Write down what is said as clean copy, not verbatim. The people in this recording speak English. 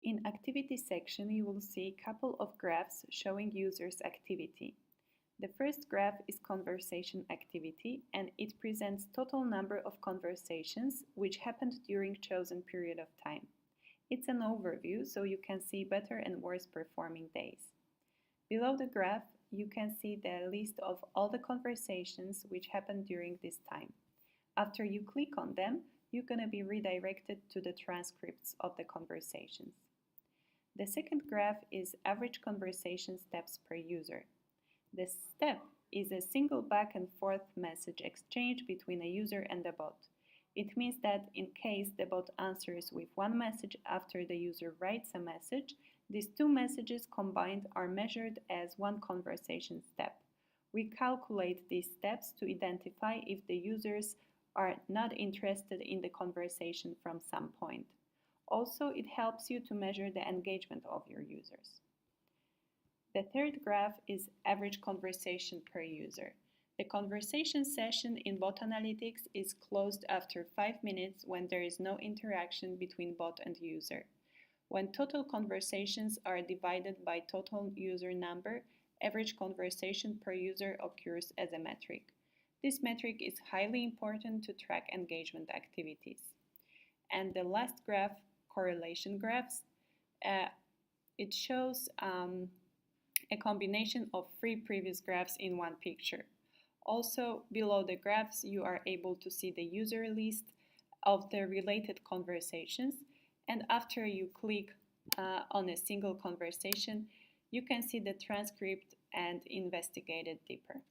In Activity section, you will see a couple of graphs showing users' activity. The first graph is conversation activity, and it presents total number of conversations which happened during chosen period of time. It's an overview, so you can see better and worse performing days. Below the graph, you can see the list of all the conversations which happened during this time. After you click on them, you're going to be redirected to the transcripts of the conversations. The second graph is average conversation steps per user. The step is a single back and forth message exchange between a user and the bot. It means that in case the bot answers with one message after the user writes a message, these two messages combined are measured as one conversation step. We calculate these steps to identify if the users are not interested in the conversation from some point. Also, it helps you to measure the engagement of your users. The third graph is average conversation per user. The conversation session in Botanalytics is closed after 5 minutes when there is no interaction between bot and user. When total conversations are divided by total user number, average conversation per user occurs as a metric. This metric is highly important to track engagement activities. And the last graph, correlation graphs, it shows a combination of 3 previous graphs in one picture. Also, below the graphs, you are able to see the user list of the related conversations, and after you click on a single conversation, you can see the transcript and investigate it deeper.